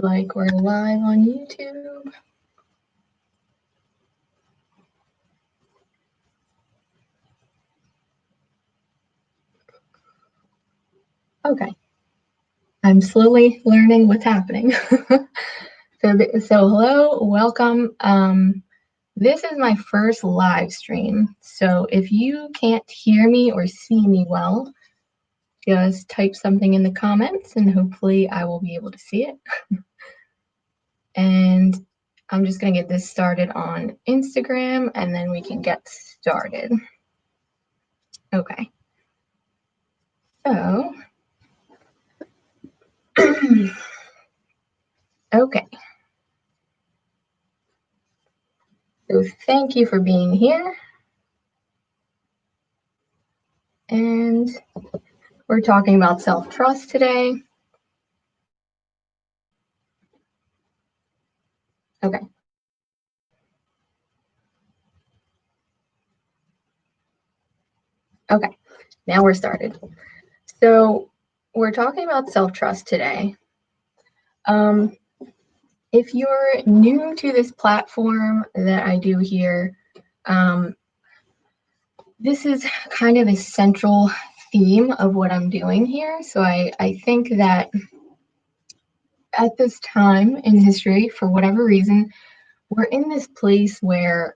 like we're live on YouTube. Okay, I'm slowly learning what's happening. So hello, welcome. This is my first live stream. So if you can't hear me or see me well, just type something in the comments and hopefully I will be able to see it. And I'm just gonna get this started on Instagram and then we can get started. Okay. So, okay. So thank you for being here. And we're talking about self-trust today. Okay. Okay, now we're started. So we're talking about self-trust today. If you're new to this platform that I do here, this is kind of a central theme of what I'm doing here. So I think that at this time in history, for whatever reason, we're in this place where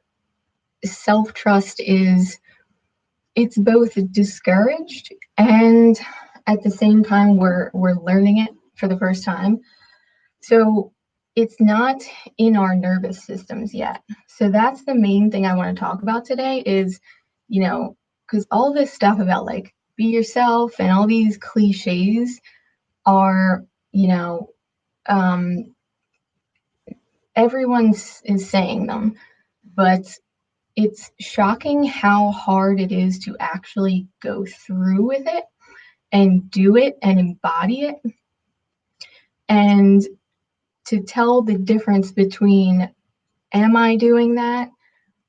self-trust it's both discouraged and at the same time we're learning it for the first time. So it's not in our nervous systems yet. So that's the main thing I want to talk about today is, because all this stuff about like be yourself and all these cliches are, everyone is saying them, but it's shocking how hard it is to actually go through with it and do it and embody it. And to tell the difference between, am I doing that?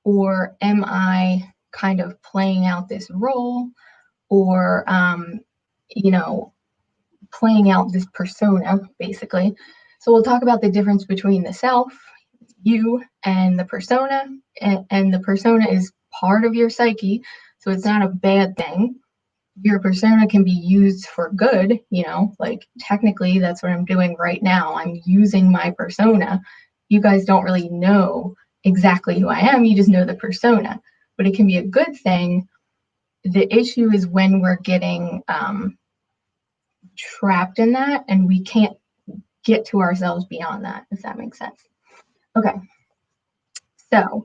Or am I kind of playing out this role? Or, playing out this persona, basically. So we'll talk about the difference between the self, you, and the persona. And the persona is part of your psyche, so it's not a bad thing. Your persona can be used for good, like technically that's what I'm doing right now. I'm using my persona. You guys don't really know exactly who I am, you just know the persona, but it can be a good thing. The issue is when we're getting trapped in that and we can't get to ourselves beyond that, if that makes sense. Okay, so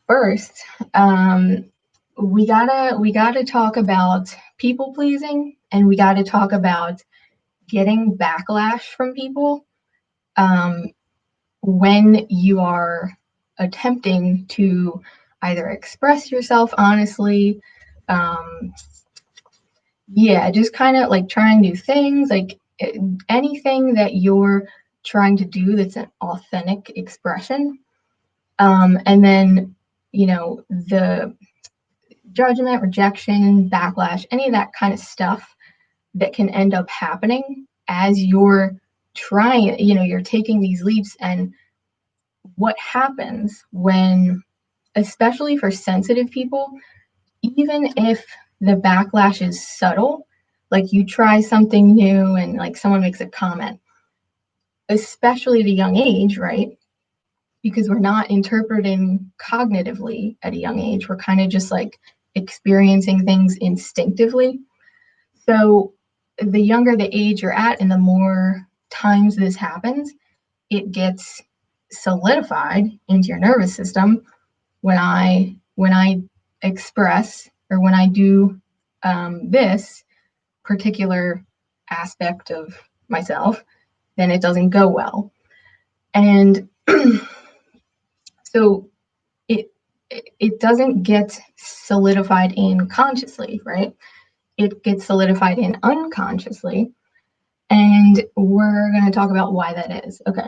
first, we gotta talk about people pleasing, and we gotta talk about getting backlash from people when you are attempting to either express yourself honestly, just kind of like trying new things, like anything that you're trying to do that's an authentic expression. And then, the judgment, rejection, backlash, any of that kind of stuff that can end up happening as you're trying, you're taking these leaps. And what happens when, especially for sensitive people, even if the backlash is subtle, like you try something new and like someone makes a comment, especially at a young age, right? Because we're not interpreting cognitively at a young age. We're kind of just like experiencing things instinctively. So the younger the age you're at and the more times this happens, it gets solidified into your nervous system. When I express or when I do this particular aspect of myself, then it doesn't go well. And so it doesn't get solidified in consciously, right? It gets solidified in unconsciously. And we're going to talk about why that is. Okay.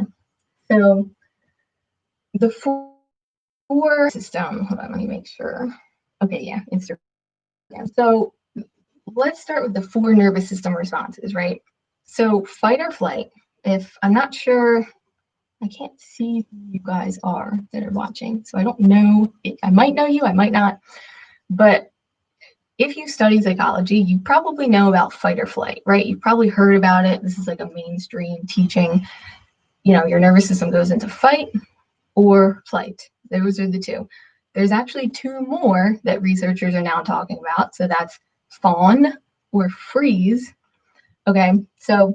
So the four system, hold on, let me make sure. Okay, yeah, Instagram. So let's start with the 4 nervous system responses, right? So fight or flight, if I'm not sure, I can't see who you guys are that are watching, so I don't know. I might know you, I might not. But if you study psychology, you probably know about fight or flight, right? You've probably heard about it. This is like a mainstream teaching. Your nervous system goes into fight or flight. Those are the two. There's actually two more that researchers are now talking about. So that's fawn or freeze. Okay, so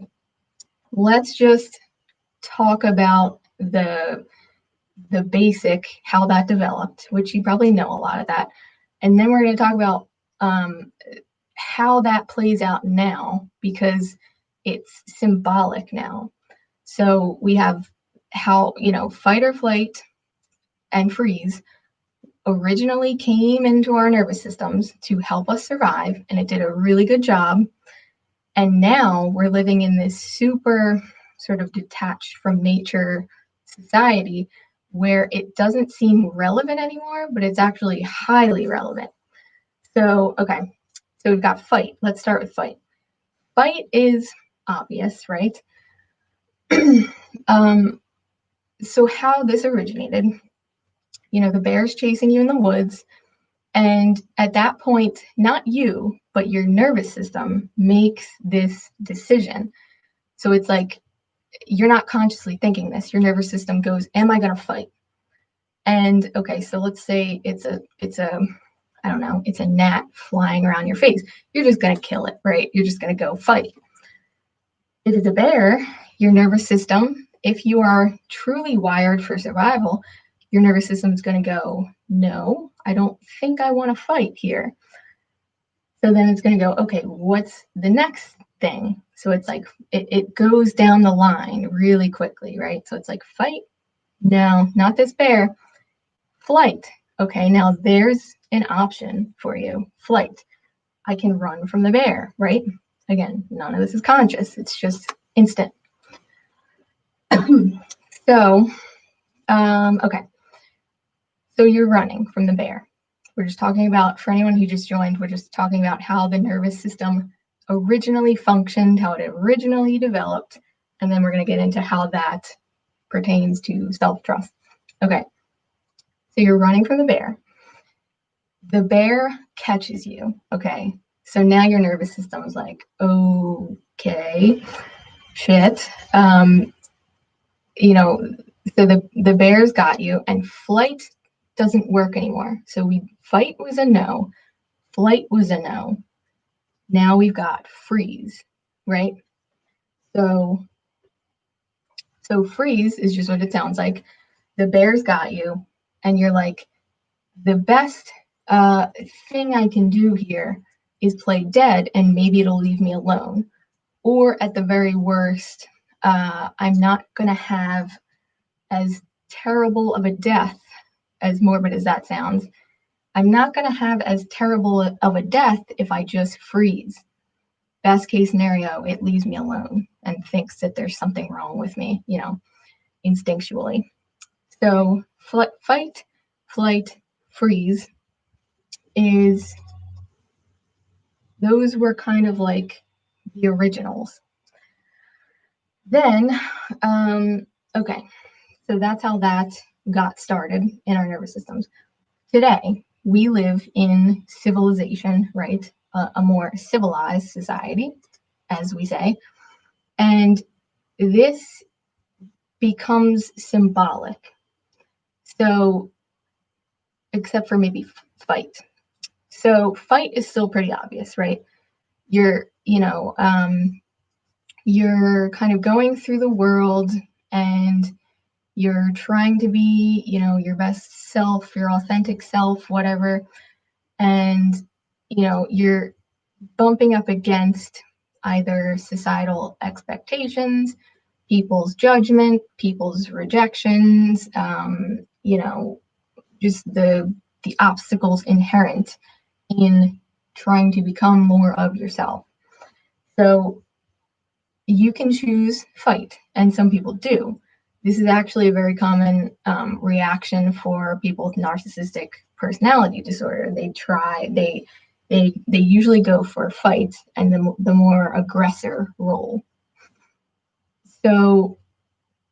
let's just talk about the basic, how that developed, which you probably know a lot of that. And then we're going to talk about how that plays out now, because it's symbolic now. So we have how, fight or flight and freeze originally came into our nervous systems to help us survive, and it did a really good job. And now we're living in this super sort of detached from nature society where it doesn't seem relevant anymore, but it's actually highly relevant. So, okay, so we've got fight. Let's start with fight. Fight is obvious, right? So how this originated, the bear's chasing you in the woods. And at that point, not you, but your nervous system makes this decision. So it's like, you're not consciously thinking this. Your nervous system goes, am I going to fight? And okay, so let's say it's a I don't know, it's a gnat flying around your face. You're just going to kill it, right? You're just going to go fight. If it's a bear, your nervous system, if you are truly wired for survival, your nervous system is going to go, no, I don't think I want to fight here. So then it's going to go, okay, what's the next thing? So it's like, it goes down the line really quickly, right? So it's like, fight? No, not this bear. Flight. Okay, now there's an option for you. Flight. I can run from the bear, right? Again, none of this is conscious. It's just instant. So, okay. So you're running from the bear. We're just talking about, for anyone who just joined, we're just talking about how the nervous system originally functioned, how it originally developed, and then we're going to get into how that pertains to self-trust. Okay. So you're running from the bear. The bear catches you. Okay. So now your nervous system is like, okay, shit. So the bear's got you, and flight doesn't work anymore. So fight was a no, flight was a no. Now we've got freeze, right? So freeze is just what it sounds like. The bear's got you, and you're like, the best thing I can do here is play dead, and maybe it'll leave me alone. Or at the very worst, I'm not going to have as terrible of a death, as morbid as that sounds. I'm not going to have as terrible of a death if I just freeze. Best case scenario, it leaves me alone and thinks that there's something wrong with me, instinctually. So fight, flight, freeze those were kind of like the originals. Then, okay, so that's how that got started in our nervous systems. Today, we live in civilization, right? A more civilized society, as we say. And this becomes symbolic. So, except for maybe fight. So fight is still pretty obvious, right? You're kind of going through the world and you're trying to be, your best self, your authentic self, whatever. And, you're bumping up against either societal expectations, people's judgment, people's rejections, just the obstacles inherent in trying to become more of yourself. So you can choose fight, and some people do. This is actually a very common reaction for people with narcissistic personality disorder. They usually go for fight and the more aggressor role. So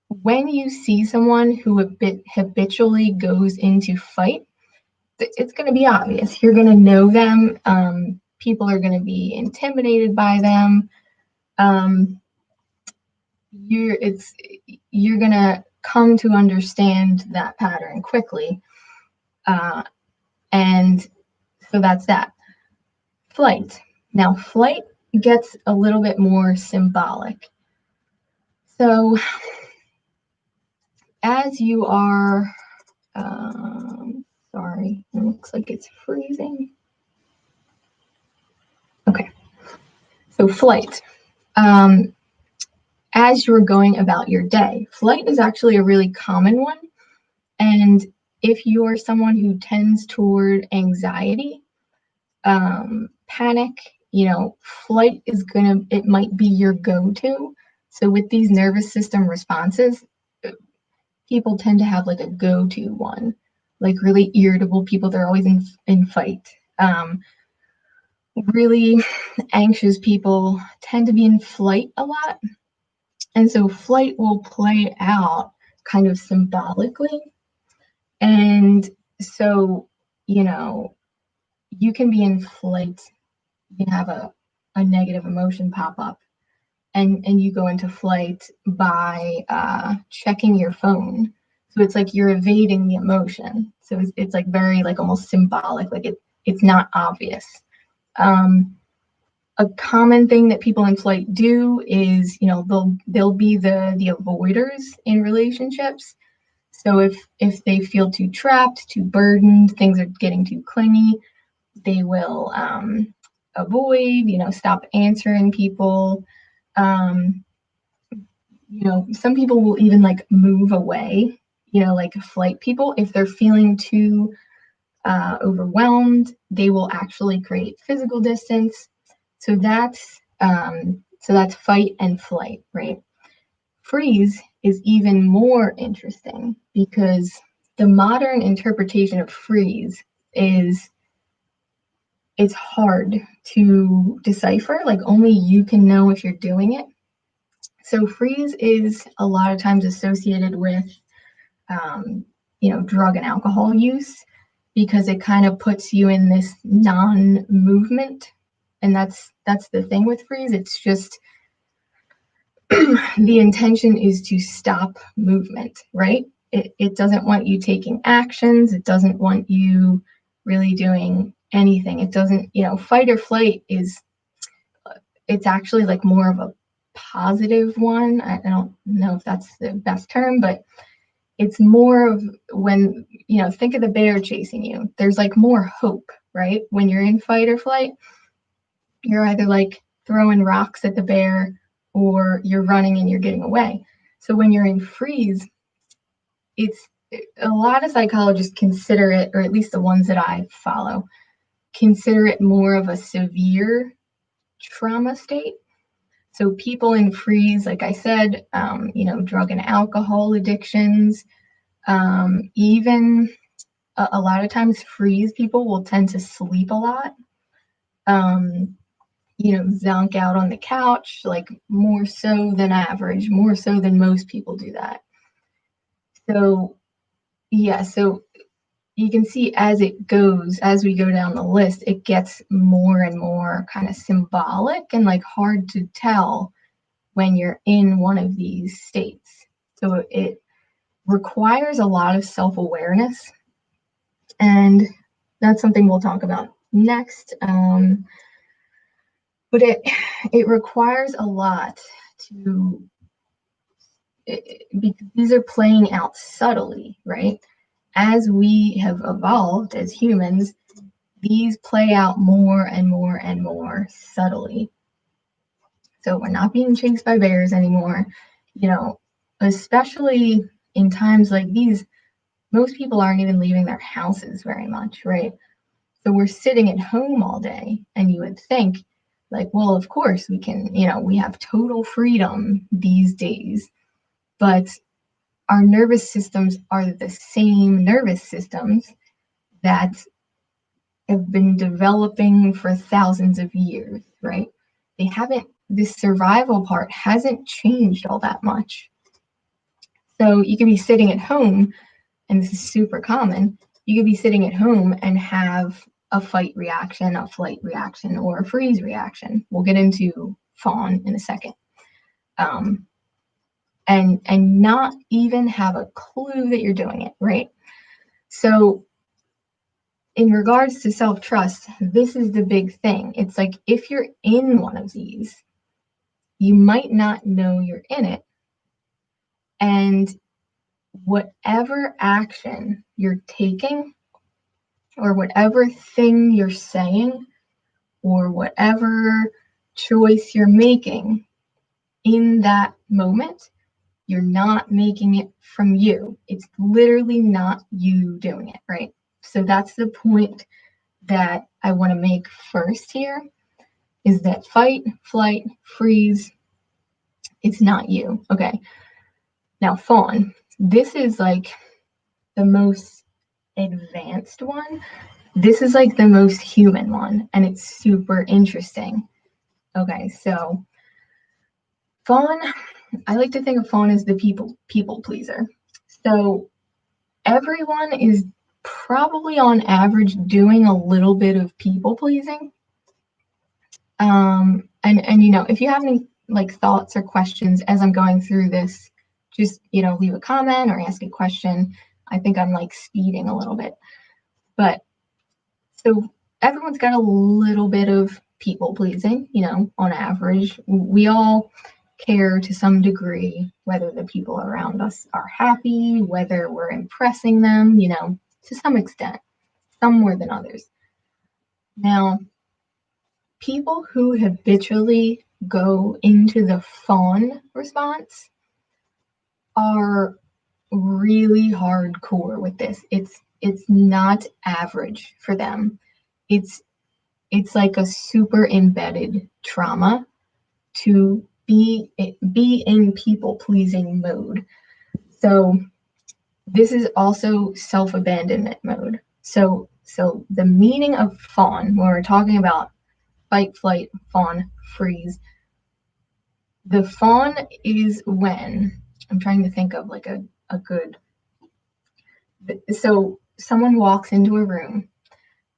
when you see someone who habitually goes into fight, it's going to be obvious. You're going to know them. People are going to be intimidated by them. You're going to come to understand that pattern quickly. And so that's that. Flight. Now, flight gets a little bit more symbolic. So as you are, sorry, it looks like it's freezing. Okay, so flight. As you're going about your day, flight is actually a really common one. And if you're someone who tends toward anxiety, panic, flight is it might be your go-to. So with these nervous system responses, people tend to have like a go-to one, like really irritable people, they're always in fight. Really anxious people tend to be in flight a lot. And so flight will play out kind of symbolically. And so, you can be in flight, you can have a negative emotion pop up, and you go into flight by checking your phone. So it's like you're evading the emotion. So it's like very like almost symbolic, like it's not obvious. A common thing that people in flight do is, they'll be the avoiders in relationships. So if they feel too trapped, too burdened, things are getting too clingy, they will avoid, stop answering people. Some people will even like move away, like flight people. If they're feeling too overwhelmed, they will actually create physical distance. So that's fight and flight, right? Freeze is even more interesting because the modern interpretation of freeze is it's hard to decipher. Like only you can know if you're doing it. So freeze is a lot of times associated with drug and alcohol use, because it kind of puts you in this non-movement. And that's the thing with freeze. It's just the intention is to stop movement, right? It doesn't want you taking actions. It doesn't want you really doing anything. It doesn't, fight or flight it's actually like more of a positive one. I don't know if that's the best term, but it's more of when, think of the bear chasing you. There's like more hope, right? When you're in fight or flight, you're either like throwing rocks at the bear or you're running and you're getting away. So when you're in freeze, it's a lot of psychologists consider it, or at least the ones that I follow, consider it more of a severe trauma state. So people in freeze, like I said, drug and alcohol addictions, even a lot of times freeze people will tend to sleep a lot, zonk out on the couch, like more so than average, more so than most people do that. So, yeah, so you can see as we go down the list, it gets more and more kind of symbolic and like hard to tell when you're in one of these states. So it requires a lot of self-awareness, and that's something we'll talk about next. But it requires a lot because these are playing out subtly, right? As we have evolved as humans, these play out more and more and more subtly. So we're not being chased by bears anymore, especially in times like these. Most people aren't even leaving their houses very much, right? So we're sitting at home all day, and you would think, like, well, of course we can, we have total freedom these days, but our nervous systems are the same nervous systems that have been developing for thousands of years, right? They haven't this survival part hasn't changed all that much. So you can be sitting at home, and this is super common. You could be sitting at home and have a fight reaction, a flight reaction, or a freeze reaction. We'll get into fawn in a second. And not even have a clue that you're doing it, right? So in regards to self-trust, this is the big thing. It's like if you're in one of these, you might not know you're in it. And whatever action you're taking, or whatever thing you're saying, or whatever choice you're making in that moment, you're not making it from you. It's literally not you doing it, right? So that's the point that I want to make first here, is that fight, flight, freeze, it's not you. Okay. Now, fawn. This is like the most advanced one. This is like the most human one, and it's super interesting. Okay, so fawn, I like to think of fawn as the people pleaser. So everyone is probably on average doing a little bit of people pleasing. And you know, if you have any like thoughts or questions as I'm going through this, just leave a comment or ask a question. I think I'm like speeding a little bit, but so everyone's got a little bit of people pleasing, on average. We all care to some degree whether the people around us are happy, whether we're impressing them, to some extent, some more than others. Now, people who habitually go into the fawn response are really hardcore with this. It's not average for them. It's like a super embedded trauma to be in people pleasing mode. So this is also self-abandonment mode. So the meaning of fawn, when we're talking about fight, flight, fawn, freeze, the fawn is when, I'm trying to think of like a good, so someone walks into a room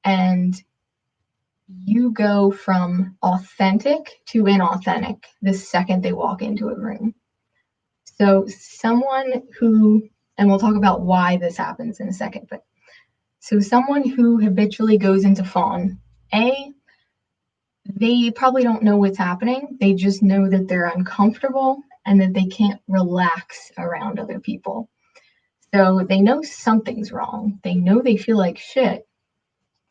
and you go from authentic to inauthentic the second they walk into a room. So someone who, and we'll talk about why this happens in a second, but so someone who habitually goes into fawn, they probably don't know what's happening. They just know that they're uncomfortable and that they can't relax around other people. So they know something's wrong. They know they feel like shit,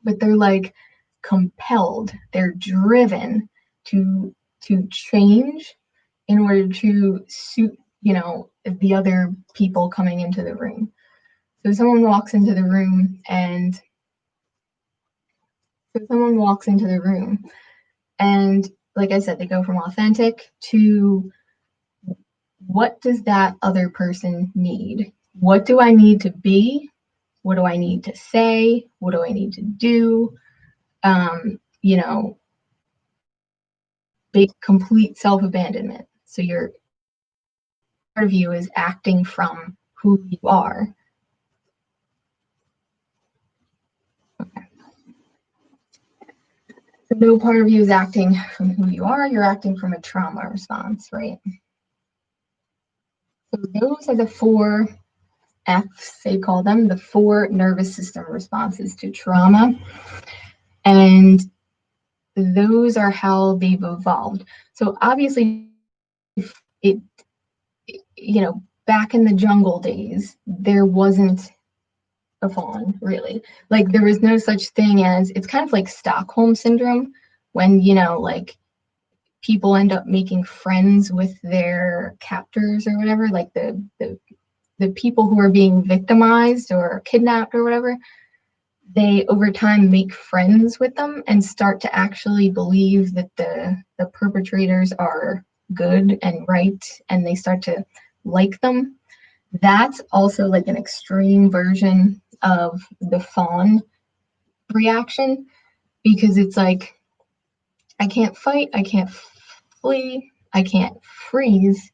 but they're like compelled. They're driven to change in order to suit, the other people coming into the room. So someone walks into the room and like I said, they go from authentic to what does that other person need? What do I need to be? What do I need to say? What do I need to do? Big, complete self-abandonment. So your part of you is acting from who you are. Okay. So no part of you is acting from who you are. You're acting from a trauma response, right? So those are the 4 F's, they call them, the 4 nervous system responses to trauma. And those are how they've evolved. So obviously, back in the jungle days, there wasn't a fawn, really. Like, there was no such thing as, it's kind of like Stockholm syndrome, when, like, people end up making friends with their captors or whatever, like the people who are being victimized or kidnapped or whatever, they over time make friends with them and start to actually believe that the perpetrators are good and right, and they start to like them. That's also like an extreme version of the fawn reaction, because it's like, I can't fight, I can't flee, I can't freeze,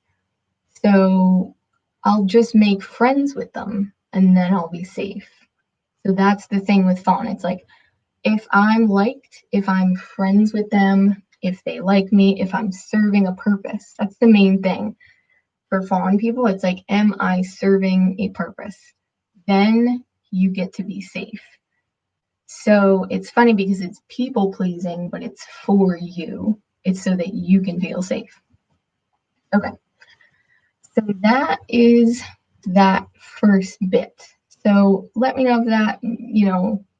so I'll just make friends with them and then I'll be safe. So that's the thing with fawn. It's like, if I'm liked, if I'm friends with them, if they like me, if I'm serving a purpose, that's the main thing for fawn people. It's like, am I serving a purpose? Then you get to be safe. So it's funny because it's people pleasing, but it's for you. It's so that you can feel safe. Okay. So that is that first bit. So let me know if that,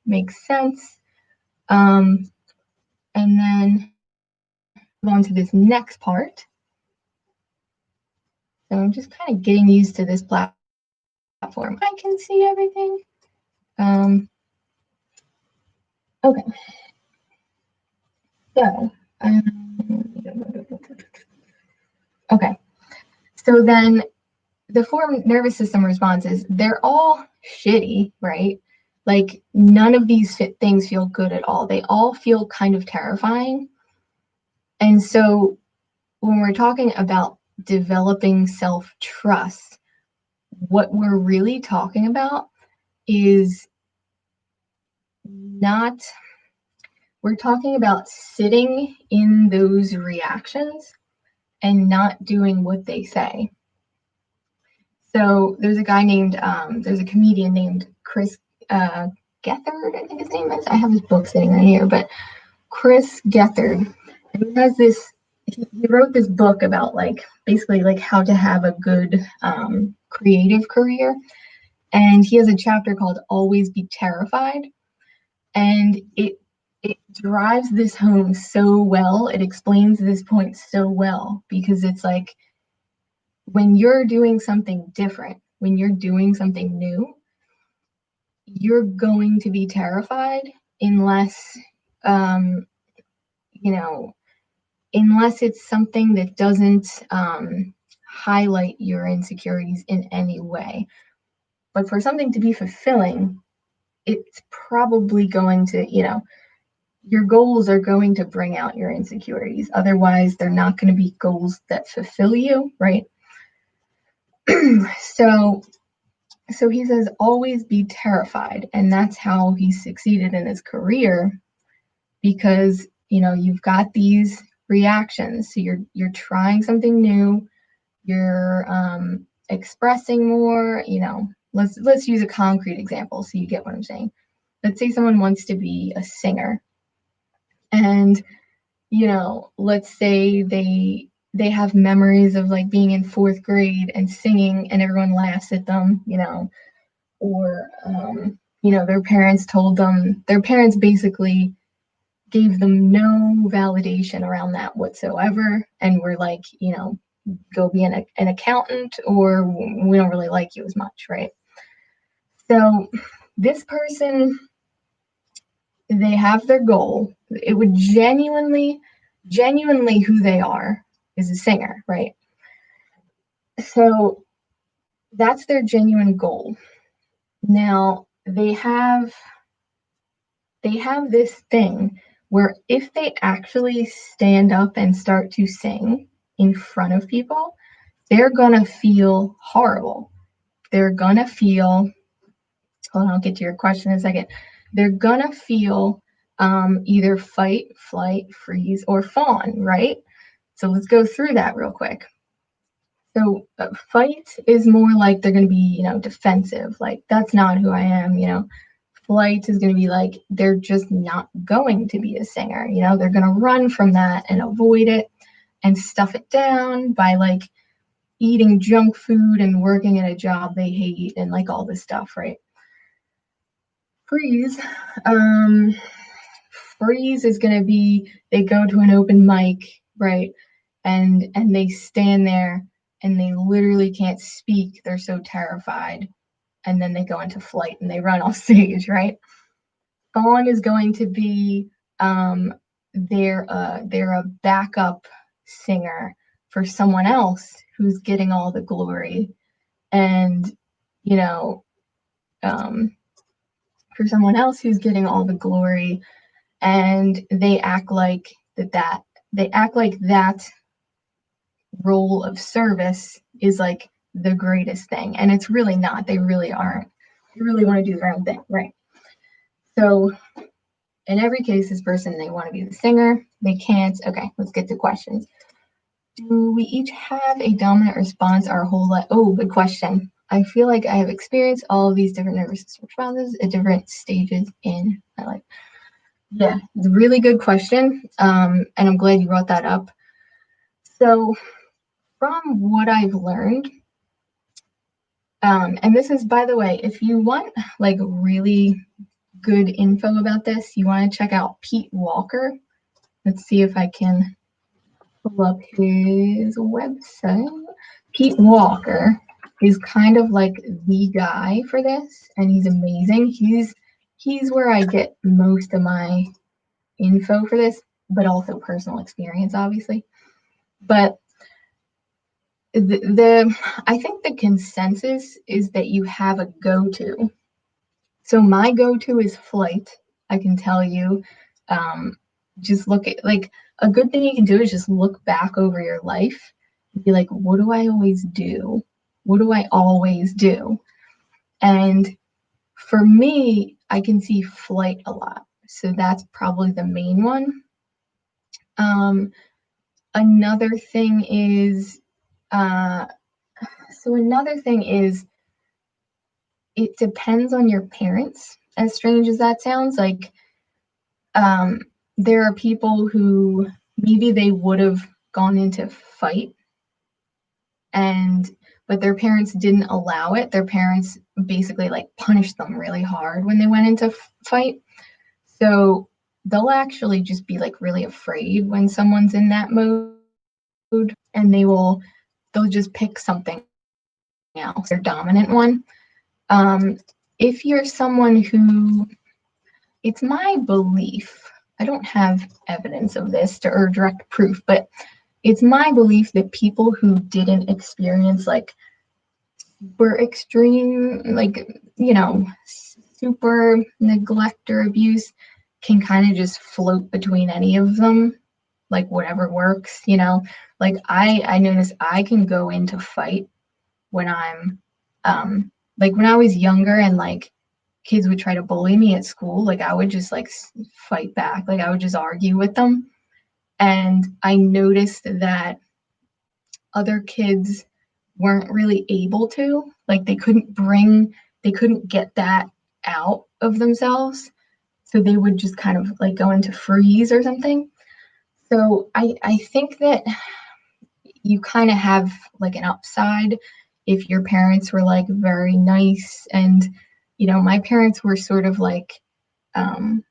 makes sense. And then move on to this next part. So I'm just kind of getting used to this platform. I can see everything. Okay. So, okay. So then the four nervous system responses, they're all shitty, right? Like none of these things feel good at all. They all feel kind of terrifying. And so when we're talking about developing self-trust, what we're really talking about is not, we're talking about sitting in those reactions and not doing what they say. So there's a guy named, there's a comedian named Chris Gethard, I think his name is. I have his book sitting right here, but Chris Gethard, and he has this, he wrote this book about like basically like how to have a good creative career. And he has a chapter called Always Be Terrified. And it drives this home so well. It explains this point so well because it's like when you're doing something different, when you're doing something new, you're going to be terrified unless you know, unless it's something that doesn't highlight your insecurities in any way. But for something to be fulfilling, it's probably going to, your goals are going to bring out your insecurities. Otherwise, they're not going to be goals that fulfill you, right? so he says always be terrified, and that's how he succeeded in his career because you've got these reactions. So you're trying something new, you're expressing more. Let's use a concrete example so you get what I'm saying. Let's say someone wants to be a singer, and let's say they have memories of like being in fourth grade and singing and everyone laughs at them, or their parents basically gave them no validation around that whatsoever, and we're like, go be an accountant, or we don't really like you as much, right? So this person, they have their goal. It would genuinely who they are is a singer, right? So that's their genuine goal. Now they have this thing where if they actually stand up and start to sing in front of people, they're gonna feel horrible. They're gonna feel, hold on, I'll get to your question in a second. They're gonna feel either fight, flight, freeze, or fawn, right? So let's go through that real quick. So fight is more like they're going to be, defensive. Like, that's not who I am. Flight is going to be like, they're just not going to be a singer. They're going to run from that and avoid it and stuff it down by like eating junk food and working at a job they hate and like all this stuff, right? Freeze. Freeze is going to be, they go to an open mic, right? And they stand there and they literally can't speak. They're so terrified. And then they go into flight and they run off stage, right? Fawn is going to be they're a backup singer for someone else who's getting all the glory, and for someone else who's getting all the glory, and they act like that role of service is like the greatest thing. And it's really not. They really aren't. They really want to do their own thing, right? So in every case, this person, they want to be the singer. They can't. Okay, let's get to questions. Do we each have a dominant response our whole life? Oh, good question. I feel like I have experienced all of these different nervous system responses at different stages in my life. Yeah, it's a really good question. And I'm glad you brought that up. So, from what I've learned, and this is, by the way, if you want like really good info about this, you want to check out Pete Walker. Let's see if I can pull up his website. Pete Walker is kind of like the guy for this, and he's amazing. He's where I get most of my info for this, but also personal experience, obviously. But the I think the consensus is that you have a go-to. So my go-to is flight. I can tell you, just look at like a good thing you can do is just look back over your life and be like, what do I always do? What do I always do? And for me, I can see flight a lot. So that's probably the main one. Um, another thing is, uh, another thing is, it depends on your parents. As strange as that sounds, like um, there are people who maybe they would have gone into fight and but their parents didn't allow it. Their parents basically like punished them really hard when they went into fight. So they'll actually just be like really afraid when someone's in that mode, and they'll just pick something else, their dominant one. If you're someone who, it's my belief, I don't have evidence of this or direct proof, but it's my belief that people who didn't experience like super extreme, like, super neglect or abuse can kind of just float between any of them, like whatever works, like I notice I can go into fight when I'm like when I was younger and like kids would try to bully me at school, like I would just like fight back, like I would just argue with them. And I noticed that other kids weren't really able to, like they couldn't get that out of themselves. So they would just kind of like go into freeze or something. So I think that you kind of have like an upside if your parents were like very nice. And my parents were sort of like um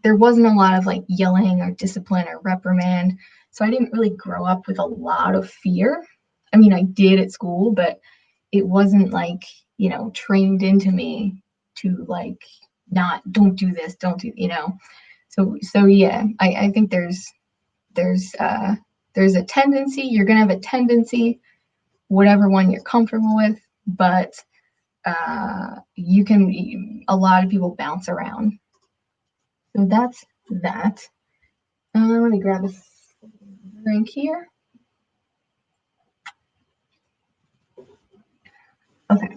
there wasn't a lot of like yelling or discipline or reprimand, so I didn't really grow up with a lot of fear. I mean, I did at school, but it wasn't like trained into me to like not don't do this, don't do. So yeah, I think there's a tendency, you're gonna have a tendency, whatever one you're comfortable with, but a lot of people bounce around. So that's that. Let me grab a drink here. Okay.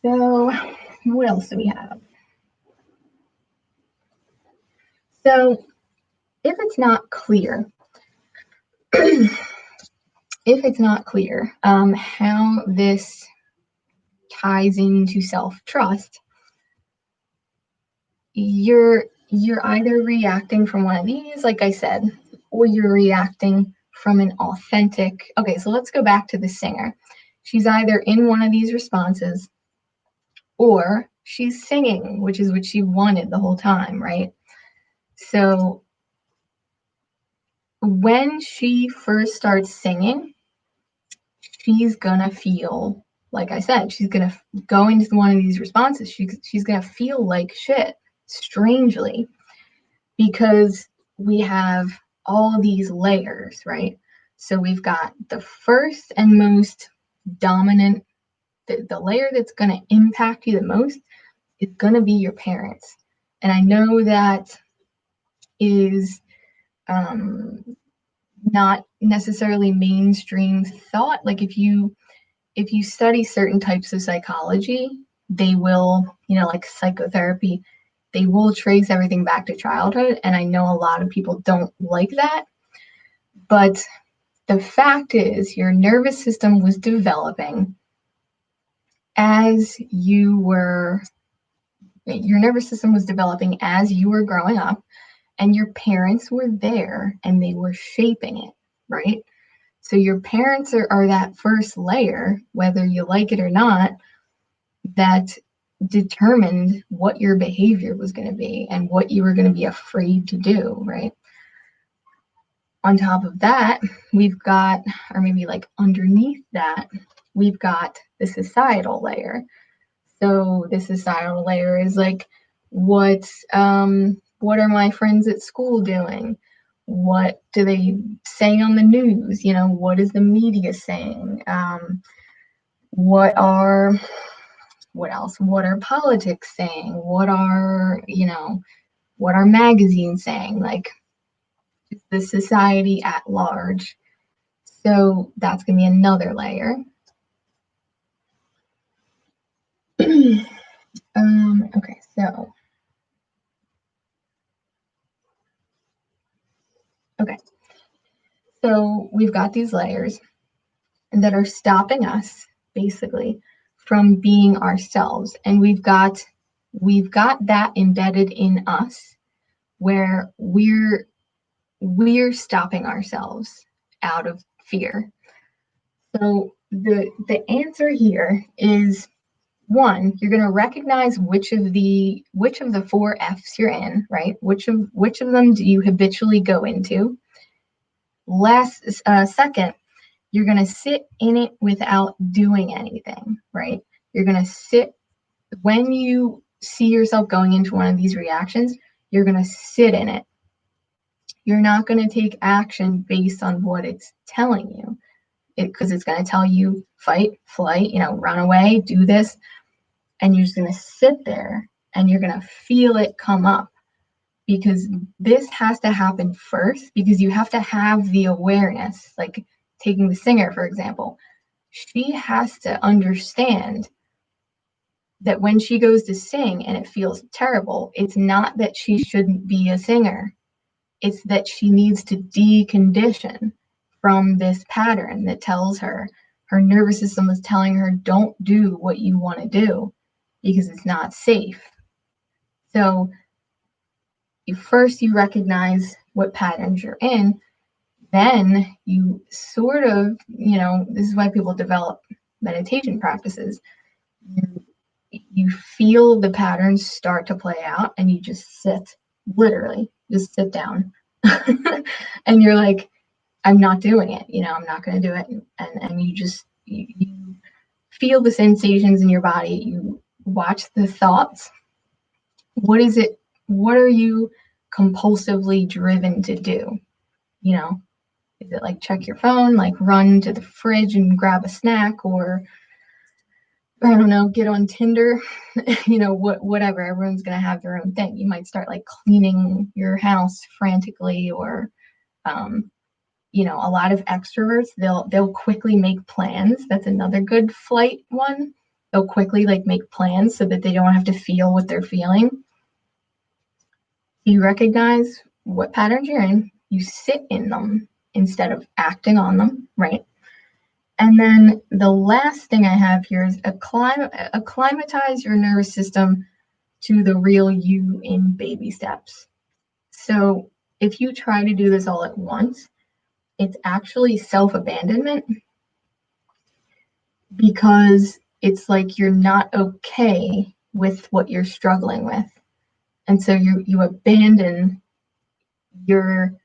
So what else do we have? So if it's not clear, how this ties into self-trust, you're either reacting from one of these, like I said, or you're reacting from an authentic. Okay, so let's go back to the singer. She's either in one of these responses or she's singing, which is what she wanted the whole time, right? So when she first starts singing, she's gonna feel, like I said, she's gonna go into one of these responses. She's gonna feel like shit, strangely, because we have all these layers, right? So we've got the first and most dominant, the layer that's going to impact you the most is going to be your parents. And I know that is not necessarily mainstream thought. Like if you study certain types of psychology, they will, like psychotherapy, they will trace everything back to childhood. And I know a lot of people don't like that. But the fact is, your nervous system was developing as you were, your nervous system was developing as you were growing up, and your parents were there and they were shaping it, right? So your parents are that first layer, whether you like it or not, that determined what your behavior was going to be and what you were going to be afraid to do, right? On top of that, we've got, or maybe like underneath that, we've got the societal layer. So the societal layer is like, what are my friends at school doing? What do they say on the news? What is the media saying? What else? What are politics saying? What are magazines saying? Like the society at large. So that's going to be another layer. Okay, so we've got these layers that are stopping us basically from being ourselves, and we've got that embedded in us where we're stopping ourselves out of fear. So the answer here is, one, you're going to recognize which of the 4 F's you're in, right? Which of them do you habitually go into? Second, you're going to sit in it without doing anything, right? You're going to sit when you see yourself going into one of these reactions, you're going to sit in it. You're not going to take action based on what it's telling you, because it's going to tell you fight, flight, run away, do this. And you're just going to sit there and you're going to feel it come up, because this has to happen first, because you have to have the awareness. Like taking the singer, for example, she has to understand that when she goes to sing and it feels terrible, it's not that she shouldn't be a singer. It's that she needs to decondition from this pattern that tells her nervous system is telling her, don't do what you want to do because it's not safe. So you recognize what patterns you're in, then you sort of, this is why people develop meditation practices. You feel the patterns start to play out and you just sit, literally just sit down. And you're like, I'm not doing it, I'm not going to do it. And you just, you feel the sensations in your body. You watch the thoughts. What is it? What are you compulsively driven to do? Is it like check your phone, like run to the fridge and grab a snack, or I don't know, get on Tinder, whatever. Everyone's going to have their own thing. You might start like cleaning your house frantically, or, a lot of extroverts, they'll quickly make plans. That's another good flight one. They'll quickly like make plans so that they don't have to feel what they're feeling. You recognize what patterns you're in, you sit in them instead of acting on them, right? And then the last thing I have here is acclimatize your nervous system to the real you in baby steps. So if you try to do this all at once, it's actually self-abandonment, because it's like you're not okay with what you're struggling with. And so you abandon your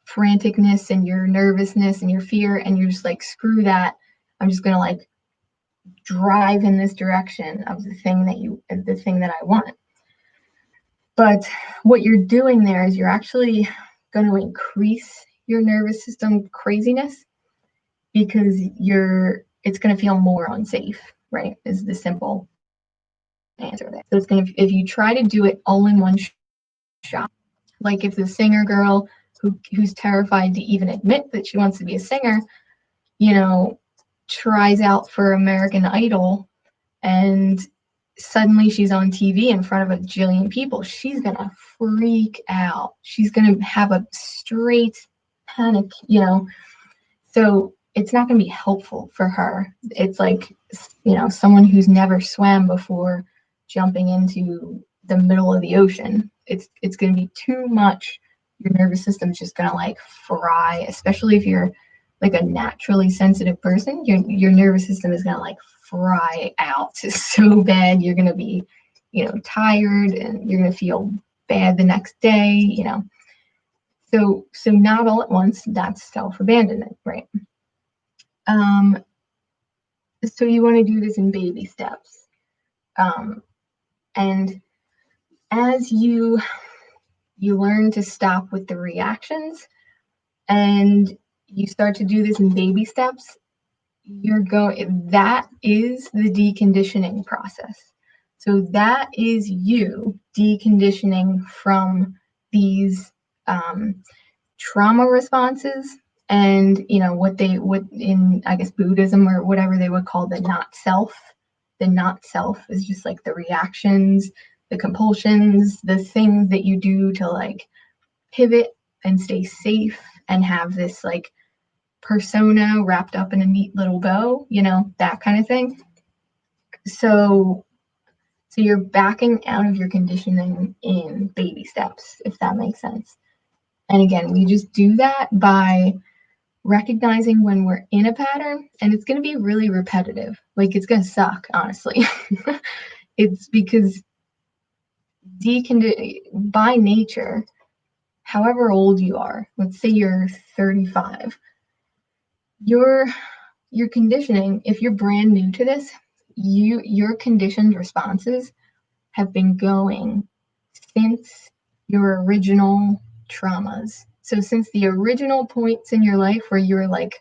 franticness and your nervousness and your fear, and you're just like, screw that. I'm just going to like drive in this direction of the thing that I want. But what you're doing there is you're actually going to increase your nervous system craziness, because it's going to feel more unsafe, right? Is the simple answer there. So if you try to do it all in one shot, like if the singer girl who's terrified to even admit that she wants to be a singer, you know, tries out for American Idol, and suddenly she's on TV in front of a jillion people. She's gonna freak out. She's gonna have a straight panic, you know. So it's not gonna be helpful for her. It's like, you know, someone who's never swam before jumping into the middle of the ocean. It's gonna be too much. Your nervous system's just gonna like fry, especially if you're like a naturally sensitive person. Your nervous system is gonna like fry out so bad. You're gonna be, you know, tired, and you're gonna feel bad the next day, you know. So not all at once. That's self-abandonment, right? Um, so you want to do this in baby steps. And as you learn to stop with the reactions, and you start to do this in baby steps, that is the deconditioning process. So that is you deconditioning from these trauma responses, and you know what in, I guess, Buddhism or whatever, they would call the not self. The not self is just like the reactions, the compulsions, the things that you do to like pivot and stay safe and have this like persona wrapped up in a neat little bow, you know, that kind of thing. So you're backing out of your conditioning in baby steps, if that makes sense. And again, we just do that by recognizing when we're in a pattern, and it's going to be really repetitive. Like, it's going to suck, honestly. It's because by nature, however old you are, let's say you're 35, your conditioning, if you're brand new to this, your conditioned responses have been going since your original traumas. So since the original points in your life where you were like,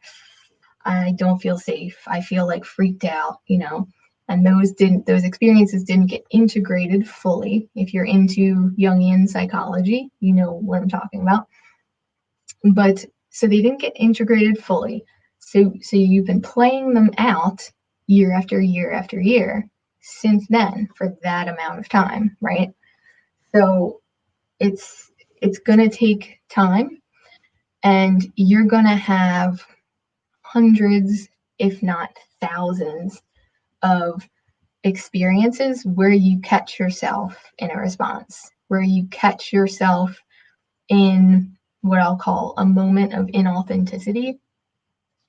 I don't feel safe, I feel like freaked out, you know, and those experiences didn't get integrated fully. If you're into Jungian psychology, you know what I'm talking about. But so they didn't get integrated fully. So you've been playing them out year after year after year since then for that amount of time, right? So it's going to take time, and you're going to have hundreds, if not thousands, of experiences where you catch yourself in a response, where you catch yourself in what I'll call a moment of inauthenticity,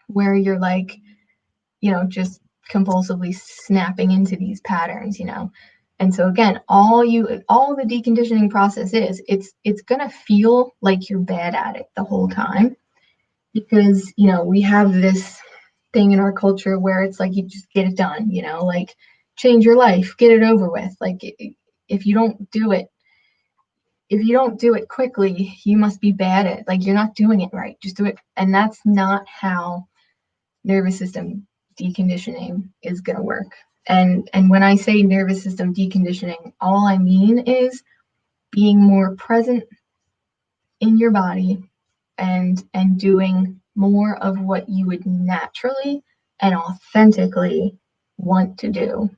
where you're like, you know, just compulsively snapping into these patterns, you know. And so again, all the deconditioning process is, it's gonna feel like you're bad at it the whole time, because, you know, we have this thing in our culture where it's like, you just get it done, you know, like, change your life, get it over with. Like, if you don't do it quickly, you must be bad at it. Like, you're not doing it right, just do it. And that's not how nervous system deconditioning is going to work. And when I say nervous system deconditioning, all I mean is being more present in your body, and doing more of what you would naturally and authentically want to do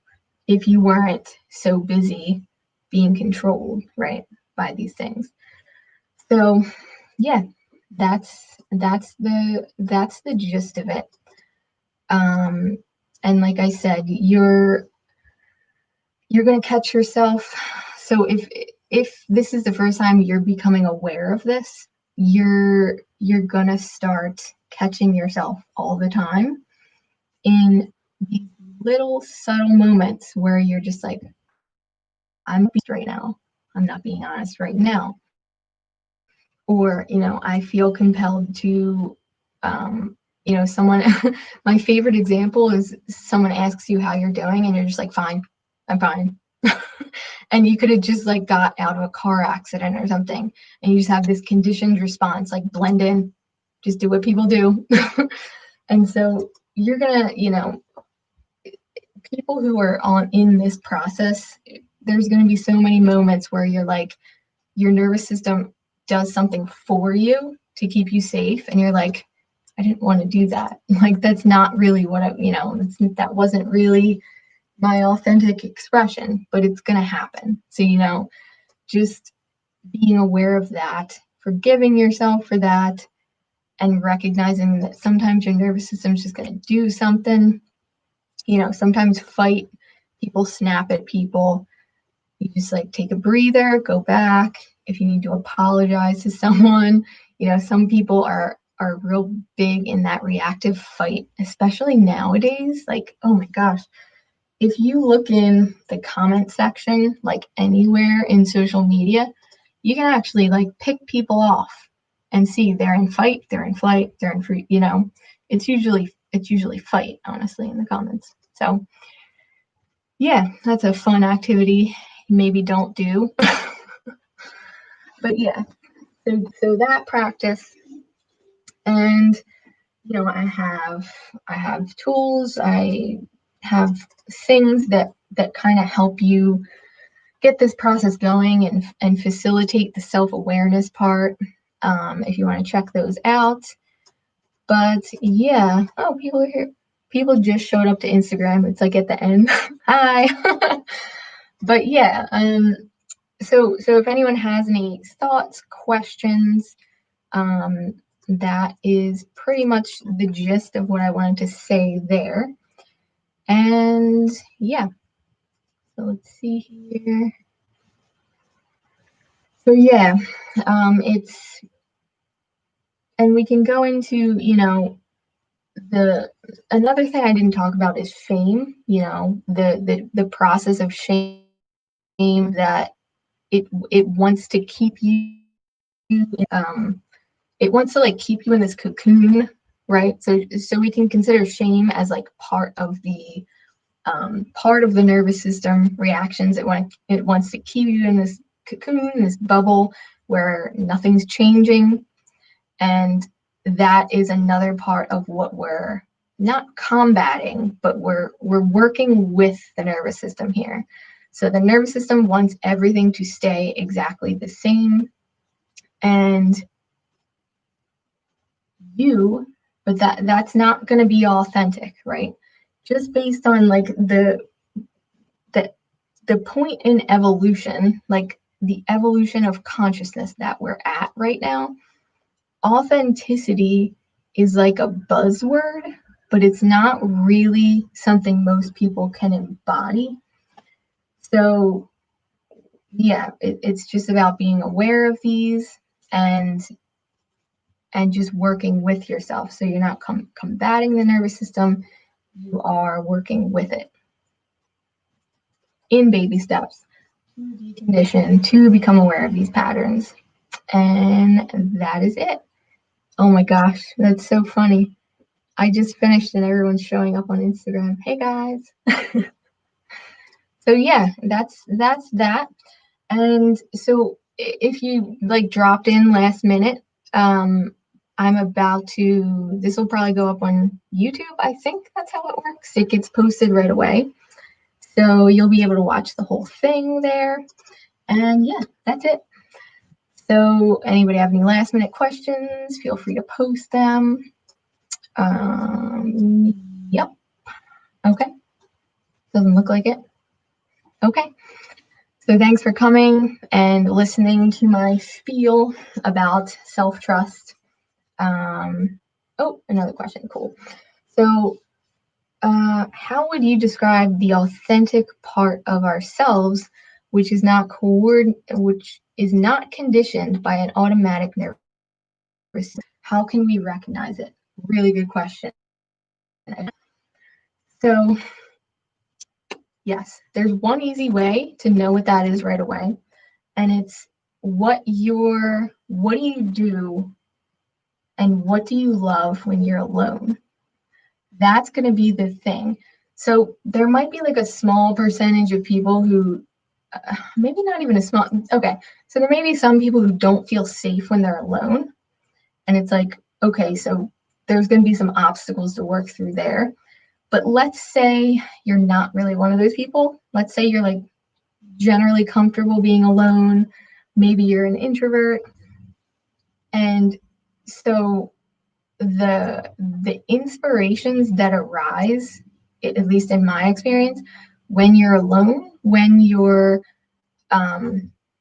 if you weren't so busy being controlled, right, by these things. So yeah, that's the gist of it. And like I said, you're going to catch yourself. So if this is the first time you're becoming aware of this, you're going to start catching yourself all the time in these little subtle moments where you're just like, I'm right now, I'm not being honest right now. Or, you know, I feel compelled to, you know, someone, my favorite example is someone asks you how you're doing, and you're just like, fine, I'm fine. And you could have just like got out of a car accident or something, and you just have this conditioned response, like, blend in, just do what people do. And so you're gonna, you know, people who are in this process, there's going to be so many moments where you're like, your nervous system does something for you, to keep you safe, and you're like, I didn't want to do that. Like, that's not really what that wasn't really my authentic expression, but it's going to happen. So, just being aware of that, forgiving yourself for that, and recognizing that sometimes your nervous system is just going to do something. Sometimes fight, people snap at people. You just like take a breather, go back. If you need to apologize to someone, some people are real big in that reactive fight, especially nowadays. Like, oh my gosh, if you look in the comment section, like anywhere in social media, you can actually like pick people off and see they're in fight, they're in flight, they're in free, it's usually fight, honestly, in the comments. So yeah, that's a fun activity. Maybe don't do. But yeah, so that practice. And I have tools, I have things that kind of help you get this process going and facilitate the self-awareness part, if you want to check those out. But yeah, oh, people are here. People just showed up to Instagram. It's like at the end. Hi. But yeah, so if anyone has any thoughts, questions, that is pretty much the gist of what I wanted to say there. And yeah, so let's see here. So yeah, and we can go into, the another thing I didn't talk about is shame, the process of shame, that it wants to keep you, um it wants to like keep you in this cocoon, right? So we can consider shame as like part of the nervous system reactions. It wants to keep you in this cocoon, this bubble where nothing's changing. And that is another part of what we're not combating, but we're working with the nervous system here. So the nervous system wants everything to stay exactly the same. And but that's not going to be authentic, right? Just based on like the point in evolution, like the evolution of consciousness that we're at right now, authenticity is like a buzzword, but it's not really something most people can embody. So yeah, it's just about being aware of these and just working with yourself. So you're not combating the nervous system, you are working with it in baby steps to decondition, to become aware of these patterns. And that is it. Oh my gosh, that's so funny. I just finished and everyone's showing up on Instagram. Hey guys. So yeah, that's that. And so if you like dropped in last minute, I'm about to, this will probably go up on YouTube. I think that's how it works. It gets posted right away. So you'll be able to watch the whole thing there. And yeah, that's it. So anybody have any last minute questions, feel free to post them. Yep. Okay. Doesn't look like it. Okay. So thanks for coming and listening to my spiel about self-trust. Oh, another question. Cool. So how would you describe the authentic part of ourselves, which is not conditioned by an automatic nervous system? How can we recognize it? Really good question. So yes, there's one easy way to know what that is right away, and it's what do you do and what do you love when you're alone? That's going to be the thing. So there might be like a small percentage of people who, maybe not even a small, okay, so there may be some people who don't feel safe when they're alone. And it's like, okay, so there's going to be some obstacles to work through there. But let's say you're not really one of those people. Let's say you're like generally comfortable being alone. Maybe you're an introvert. And So the inspirations that arise, at least in my experience, when you're alone, when you're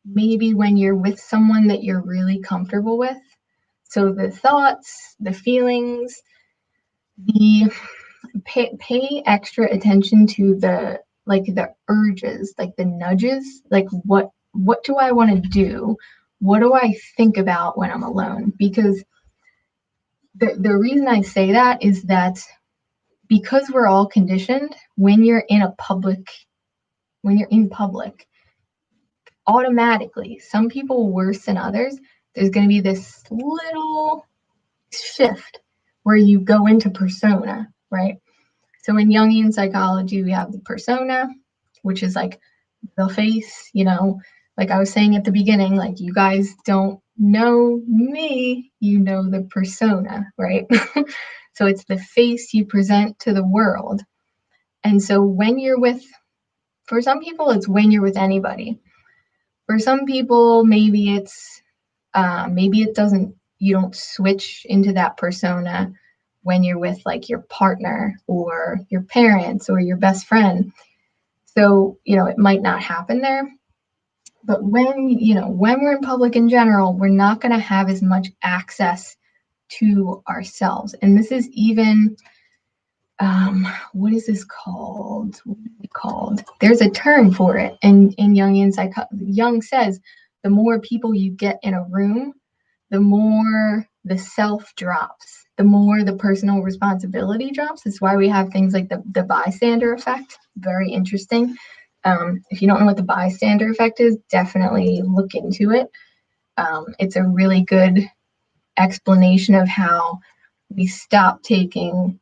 maybe when you're with someone that you're really comfortable with. So the thoughts, the feelings, the pay extra attention to the urges, like the nudges, like what do I want to do? What do I think about when I'm alone? Because the reason I say that is that because we're all conditioned, when you're in public, automatically, some people worse than others, there's going to be this little shift where you go into persona, right? So in Jungian psychology, we have the persona, which is like the face, like I was saying at the beginning, like you guys don't know me, you know the persona, right? So it's the face you present to the world. And so for some people, it's when you're with anybody. For some people, maybe it doesn't, you don't switch into that persona when you're with like your partner or your parents or your best friend. So, it might not happen there. But when we're in public in general, we're not going to have as much access to ourselves. And this is even, what is this called? What is it called? There's a term for it. And in Jungian psychology, Jung says the more people you get in a room, the more the self drops, the more the personal responsibility drops. That's why we have things like the bystander effect. Very interesting. If you don't know what the bystander effect is, definitely look into it. It's a really good explanation of how we stop taking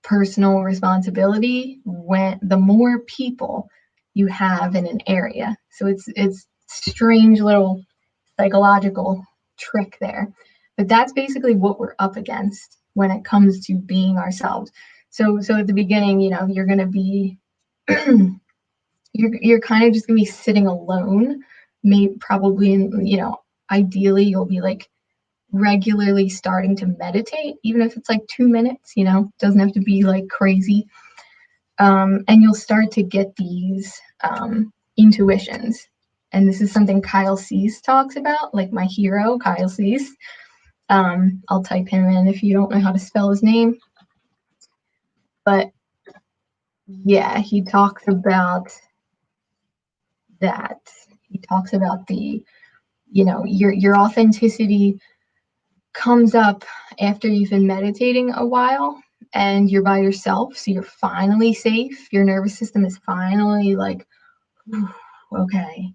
personal responsibility when the more people you have in an area. So it's strange little psychological trick there. But that's basically what we're up against when it comes to being ourselves. So at the beginning, you're going to be you're kind of just going to be sitting alone, maybe probably ideally you'll be like regularly starting to meditate, even if it's like 2 minutes, doesn't have to be like crazy. And you'll start to get these intuitions. And this is something Kyle Cease talks about, like my hero, Kyle Cease. I'll type him in if you don't know how to spell his name. But yeah, he talks about that. He talks about your authenticity comes up after you've been meditating a while and you're by yourself. So you're finally safe. Your nervous system is finally like, okay,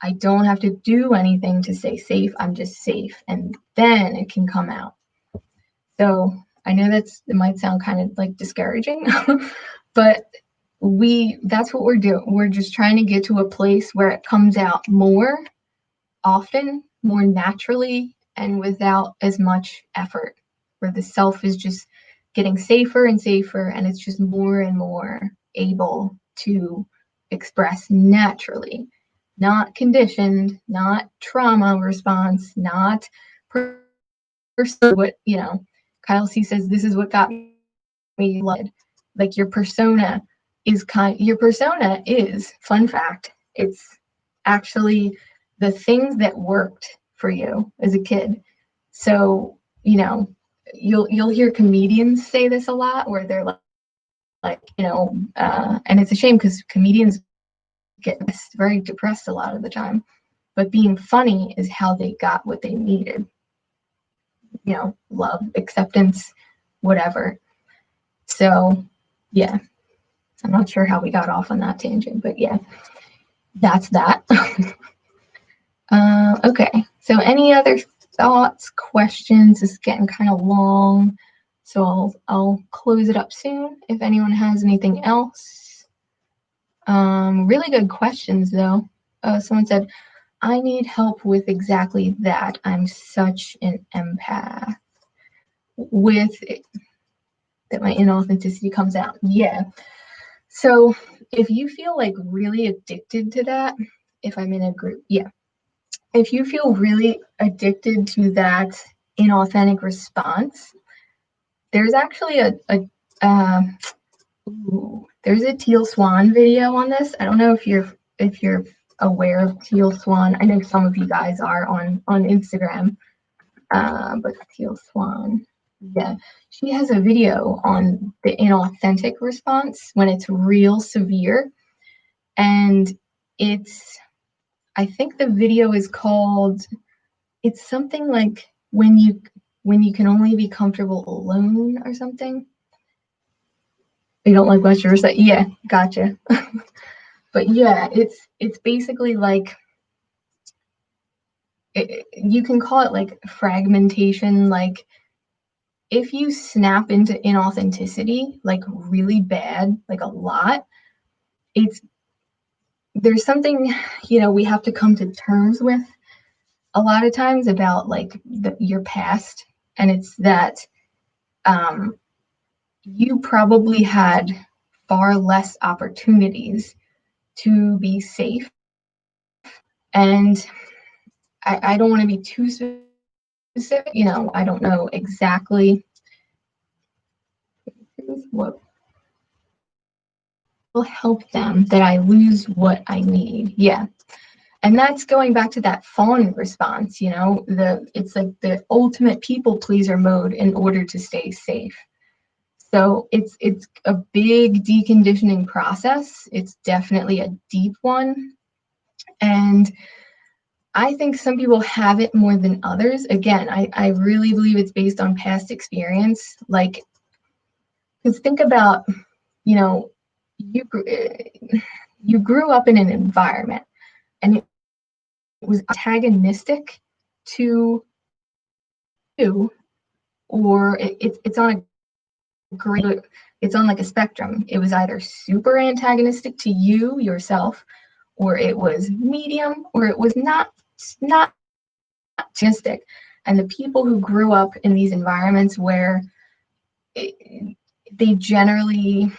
I don't have to do anything to stay safe. I'm just safe. And then it can come out. So I know it might sound kind of like discouraging, but that's what we're doing. We're just trying to get to a place where it comes out more often, more naturally, and without as much effort, where the self is just getting safer and safer, and it's just more and more able to express naturally, not conditioned, not trauma response, not what Kyle C says, this is what got me blood. Like your persona is, fun fact, it's actually the things that worked for you as a kid. So, you'll hear comedians say this a lot where they're and it's a shame because comedians get very depressed a lot of the time. But being funny is how they got what they needed. Love, acceptance, whatever. So, yeah. I'm not sure how we got off on that tangent, but yeah, that's that. Okay, so any other thoughts, questions? It's getting kind of long, so I'll close it up soon if anyone has anything else. Really good questions though. Someone said, I need help with exactly that. I'm such an empath. With it, that my inauthenticity comes out. Yeah. So if you feel like really addicted to that, if I'm in a group, yeah. If you feel really addicted to that inauthentic response, there's actually uh, there's a Teal Swan video on this. I don't know if you're aware of Teal Swan. I know some of you guys are on Instagram, but Teal Swan, yeah, she has a video on the inauthentic response when it's real severe, and it's I think the video is called, it's something like when you can only be comfortable alone or something. You don't like what you're saying? Yeah, gotcha. But yeah, it's basically like you can call it like fragmentation. Like if you snap into inauthenticity, like really bad, like a lot, it's there's something we have to come to terms with a lot of times about like your past, and it's that um, you probably had far less opportunities to be safe. And I don't want to be too specific, I don't know exactly what will help them that I lose what I need. Yeah. And that's going back to that fawn response, it's like the ultimate people pleaser mode in order to stay safe. So it's a big deconditioning process. It's definitely a deep one. And I think some people have it more than others. Again, I really believe it's based on past experience. Like, because think about, you know, you you grew up in an environment and it was antagonistic to you, or it's on a great, it's on like a spectrum. It was either super antagonistic to you yourself, or it was medium, or it was not antagonistic. And the people who grew up in these environments where they generally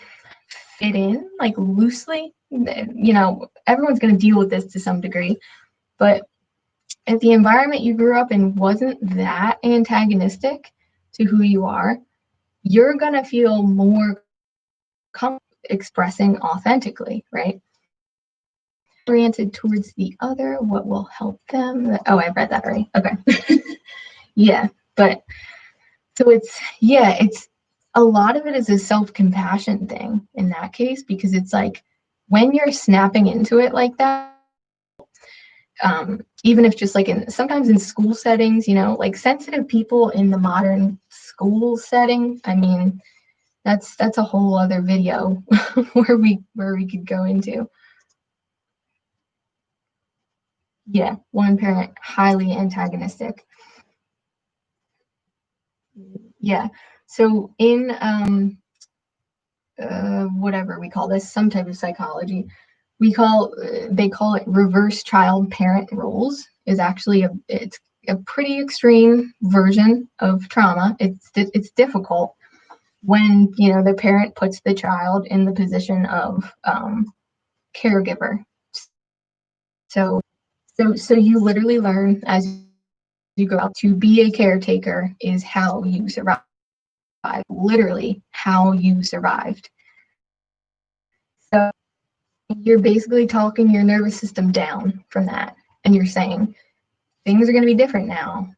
fit in like loosely, everyone's going to deal with this to some degree, but if the environment you grew up in wasn't that antagonistic to who you are, you're going to feel more comfortable expressing authentically, right? Oriented towards the other, what will help them? Oh, I read that already. Okay. Yeah, but so it's a lot of it is a self-compassion thing in that case, because it's like when you're snapping into it like that, even if just like sometimes in school settings, like sensitive people in the modern school setting, I mean, that's a whole other video where we could go into. Yeah, one parent, highly antagonistic. Yeah. So in whatever we call this, some type of psychology, they call it reverse child parent roles. Is actually it's a pretty extreme version of trauma. It's difficult when the parent puts the child in the position of caregiver. So you literally learn as you grow up to be a caretaker is how you survive. Literally how you survived. So you're basically talking your nervous system down from that, and you're saying things are going to be different now.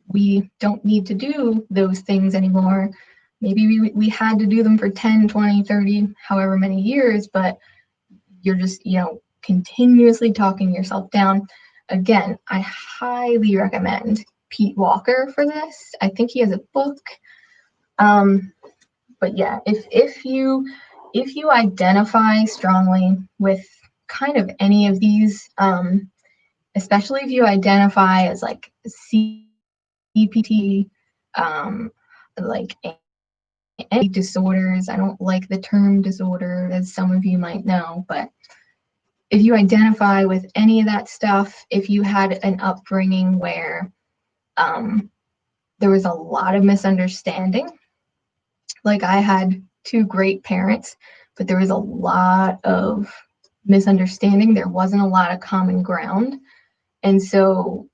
We don't need to do those things anymore. Maybe we had to do them for 10, 20, 30, however many years, but you're just, continuously talking yourself down. Again, I highly recommend Pete Walker for this. I think he has a book. But yeah, if you identify strongly with kind of any of these, especially if you identify as like CPT, like any disorders. I don't like the term disorder, as some of you might know, but if you identify with any of that stuff, if you had an upbringing where there was a lot of misunderstanding, like I had two great parents, but there was a lot of misunderstanding. There wasn't a lot of common ground. And so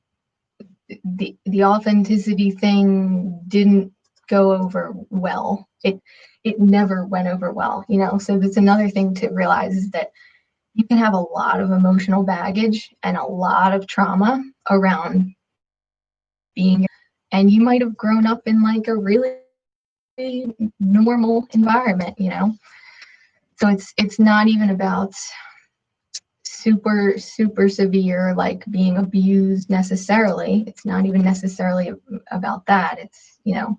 the authenticity thing didn't go over well. It never went over well, you know. So that's another thing to realize, is that you can have a lot of emotional baggage and a lot of trauma around being, and you might have grown up in like a really normal environment, you know. So it's not even about super severe, like being abused necessarily. It's not even necessarily about that. It's, you know,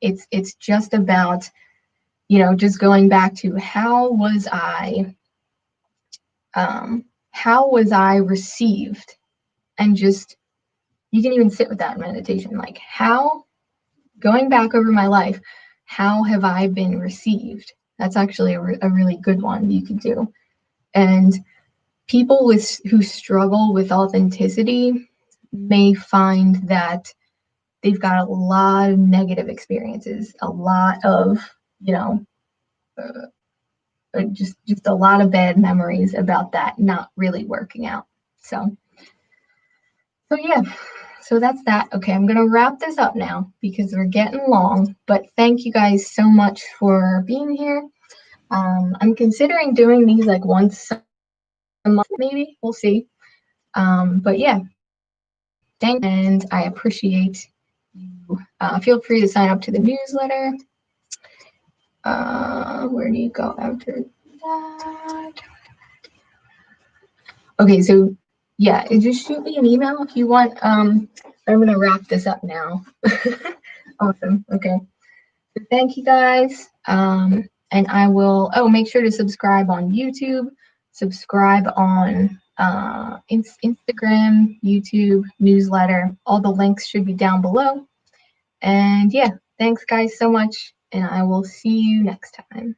it's just about, you know, just going back to how was I received, and just, you can even sit with that in meditation, like, how, going back over my life, how have I been received? That's actually a really good one you could do. And people who struggle with authenticity may find that they've got a lot of negative experiences, a lot of, you know, just a lot of bad memories about that not really working out. So yeah, so that's that. Okay, I'm gonna wrap this up now because we're getting long. But thank you guys so much for being here. I'm considering doing these like once a month, maybe. We'll see. But yeah, thank you, and I appreciate you. Feel free to sign up to the newsletter. Where do you go after that? Okay, so yeah, just shoot me an email if you want. I'm gonna wrap this up now. Awesome. Okay. So thank you guys. And I will, make sure to subscribe on YouTube, subscribe on Instagram, YouTube, newsletter. All the links should be down below. And yeah, thanks guys so much. And I will see you next time.